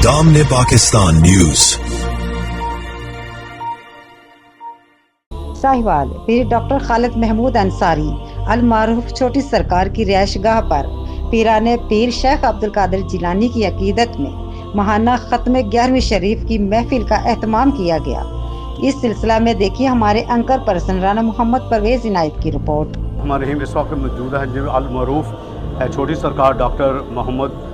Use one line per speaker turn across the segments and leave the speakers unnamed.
دامن پاکستان نیوز۔
ساہیوال پیر ڈاکٹر خالد محمود انصاری المعروف چھوٹی سرکار کی رہائش گاہ پر پیران پیر شیخ عبدالقادر جیلانی کی عقیدت میں ماہانہ ختم 11ویں شریف کی محفل کا اہتمام کیا گیا۔ اس سلسلہ میں دیکھیے ہمارے انکر پرسن رانا محمد پرویز عنایت کی رپورٹ۔
ہمارے اس وقت موجود ہے المعروف چھوٹی سرکار ڈاکٹر محمد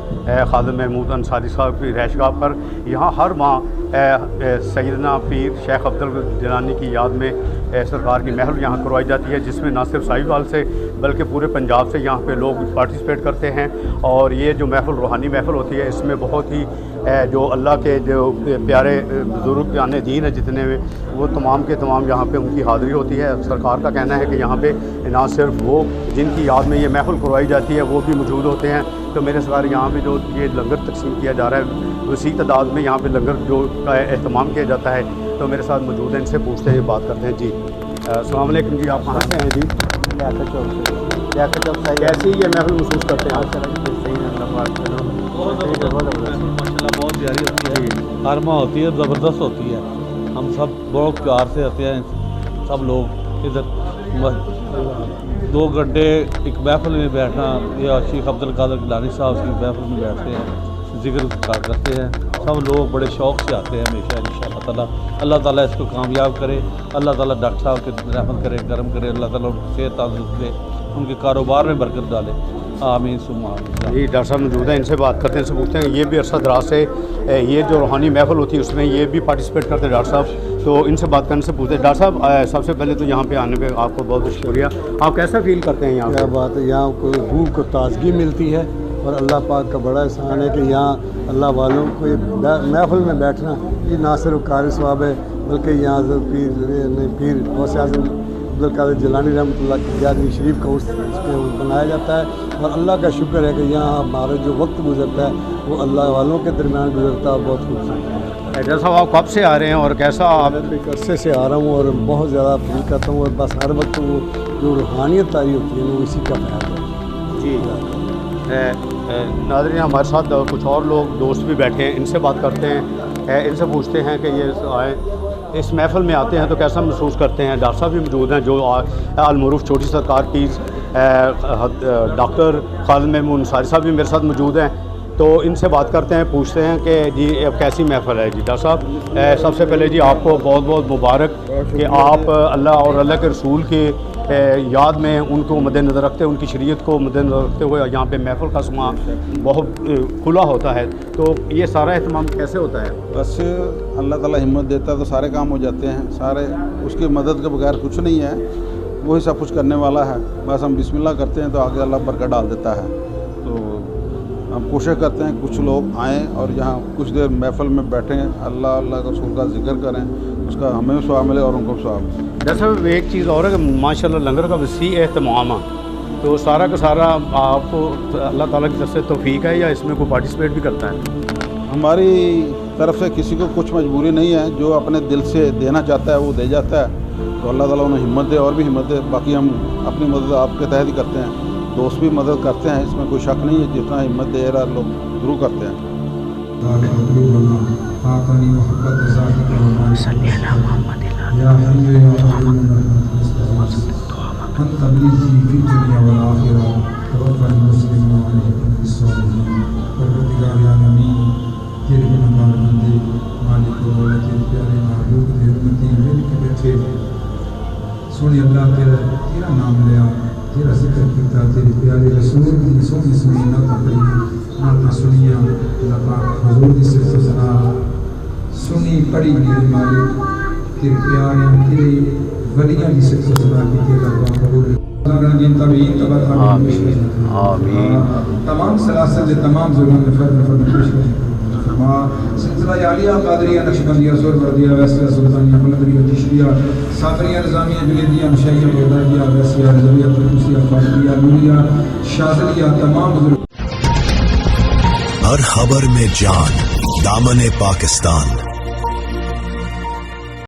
خالد محمود انصاری صاحب کی رہائش گاہ پر۔ یہاں ہر ماہ سیدنا پیر شیخ عبدالقادر جیلانی کی یاد میں سرکار کی محفل یہاں کروائی جاتی ہے، جس میں نہ صرف ساہیوال سے بلکہ پورے پنجاب سے یہاں پہ لوگ پارٹیسپیٹ کرتے ہیں۔ اور یہ جو محفل روحانی محفل ہوتی ہے، اس میں بہت ہی جو اللہ کے جو پیارے بزرگ یعنی دین ہے جتنے میں، وہ تمام کے تمام یہاں پہ ان کی حاضری ہوتی ہے۔ سرکار کا کہنا ہے کہ یہاں پہ نہ صرف وہ جن کی یاد میں یہ محفل کروائی جاتی ہے وہ بھی موجود ہوتے ہیں۔ تو میرے سرکار یہاں پہ جو یہ لنگر تقسیم کیا جا رہا ہے، وسیع تعداد میں یہاں پہ لنگر جو کا اہتمام کیا جاتا ہے، تو میرے ساتھ موجود ہیں، ان سے پوچھتے ہیں، بات کرتے ہیں۔ جی السلام علیکم جی، آپ کہاں سے ہیں؟ جی کیسی یہ محفل محسوس کرتے ہیں؟
بہت پیاری ہوتی ہے، ہر ماہ ہوتی ہے، زبردست ہوتی ہے۔ ہم سب بہت پیار سے آتے ہیں، سب لوگ ادھر 2 گھنٹے ایک محفل میں بیٹھنا، یا شیخ عبدالقادر جیلانی صاحب کی محفل میں بیٹھتے ہیں، ذکر کرتے ہیں، سب لوگ بڑے شوق سے آتے ہیں ہمیشہ۔ انشاءاللہ تعالیٰ اللہ تعالیٰ اس کو کامیاب کرے، اللہ تعالیٰ ڈاکٹر صاحب کے رحمت کرے، کرم کرے، اللہ تعالیٰ ان کو صحت تندرست دے، ان کے کاروبار میں برکت ڈالے، آمین ثم آمین۔
جی ڈاکٹر صاحب موجود ہیں، ان سے بات کرتے ہیں، ان سے پوچھتے ہیں، یہ بھی عرصہ دراز سے یہ جو روحانی محفل ہوتی ہے اس میں یہ بھی پارٹیسپیٹ کرتے ہیں ڈاکٹر صاحب، تو ان سے بات کرنے سے پوچھتے ہیں۔ ڈاکٹر صاحب سب سے پہلے تو یہاں پہ آنے پہ آپ کو بہت بہت شکریہ۔ آپ کیسا فیل کرتے ہیں یہاں؟
کیا بات ہے، یہاں کو روح کو تازگی ملتی ہے، اور اللہ پاک کا بڑا احسان ہے کہ یہاں اللہ والوں کو محفل میں بیٹھنا یہ نہ صرف قاری ثواب ہے، بلکہ یہاں پیر غوث اعظم عبدالقادر جیلانی رحمۃ اللہ کی 11ویں شریف کا اس میں بنایا جاتا ہے، اور اللہ کا شکر ہے کہ یہاں ہمارا جو وقت گزرتا ہے وہ اللہ والوں کے درمیان گزرتا ہے، بہت خوبصورت ہے۔
ڈاکٹر صاحب آپ کب سے آ رہے ہیں اور کیسا؟ آپ
ایک عرصے سے آ رہا ہوں اور بہت زیادہ فیل کرتا ہوں، اور بس ہر وقت وہ جو روحانیت تاری ہوتی ہے وہ اسی کا خیال ہے۔
جی ناظرین، ہمارے ساتھ کچھ اور لوگ دوست بھی بیٹھے ہیں، ان سے بات کرتے ہیں، ان سے پوچھتے ہیں کہ یہ آئے اس محفل میں آتے ہیں تو کیسا محسوس کرتے ہیں۔ ڈاکٹر صاحب بھی موجود ہیں جو المعروف چھوٹی سرکار کی ڈاکٹر خالد محمود انصاری صاحب بھی میرے ساتھ موجود ہیں، تو ان سے بات کرتے ہیں، پوچھتے ہیں کہ جی اب کیسی محفل ہے۔ جی ڈاکٹر صاحب سب سے پہلے جی آپ کو بہت بہت مبارک کہ آپ اللہ اور اللہ کے رسول کے یاد میں ان کو مد نظر رکھتے، ان کی شریعت کو مد نظر رکھتے ہوئے یہاں پہ محفل کا سامان بہت کھلا ہوتا ہے، تو یہ سارا اہتمام کیسے ہوتا ہے؟
بس اللہ تعالیٰ ہمت دیتا ہے تو سارے کام ہو جاتے ہیں، سارے اس کی مدد کے بغیر کچھ نہیں ہے، وہی سب کچھ کرنے والا ہے، بس ہم بسم اللہ کرتے ہیں تو آگے اللہ برکت ڈال دیتا ہے۔ تو ہم کوشش کرتے ہیں کچھ لوگ آئیں اور یہاں کچھ دیر محفل میں بیٹھیں، اللہ کا رسول کا ذکر کریں، اس کا ہمیں بھی ثواب ملے اور ان کو بھی ثواب ملے۔
ڈاکٹر صاحب ایک چیز اور ہے کہ ماشاءاللہ لنگر کا وسیع اہتمام ہے، تو سارا کا سارا آپ کو اللہ تعالیٰ کی طرف سے توفیق ہے یا اس میں کوئی پارٹیسپیٹ بھی کرتا ہے؟
ہماری طرف سے کسی کو کچھ مجبوری نہیں ہے، جو اپنے دل سے دینا چاہتا ہے وہ دے جاتا ہے، تو اللہ تعالیٰ انہیں ہمت دے اور بھی ہمت دے۔ باقی ہم اپنی مدد آپ کے تحت ہی کرتے ہیں، دوست بھی مدد کرتے ہیں، اس میں کوئی شک نہیں ہے، جتنا ہمت دے رہا لوگ ضرور کرتے ہیں۔
سونی اللہ تیرا نام لیا، تیرا ذکر کیتا، تیرے پیارے رسول کی سونی سونی نعت پڑھی، نعت سنیا، اللہ پاک حضور دی صفت و ثنا سنی پڑھی میرے مالک، تیرے پیارے تیرے ولیاں دی صفت و ثنا کی تیرا پاک قبول
آمین۔
تمام سلاسل دے تمام ظلم فرد خوش سلسلہ عالیہ قادریہ نقشبندیہ زور بردیہ ویسیہ سلطانیہ ملدریہ تشریہ صابریہ نظامیہ جلیدیہ مشاہیہ بغدادیہ ویسیہ رضویہ ترکوسیہ فاطمیہ نوریہ شاذلیہ تمام
ہر خبر میں جان، دامن پاکستان۔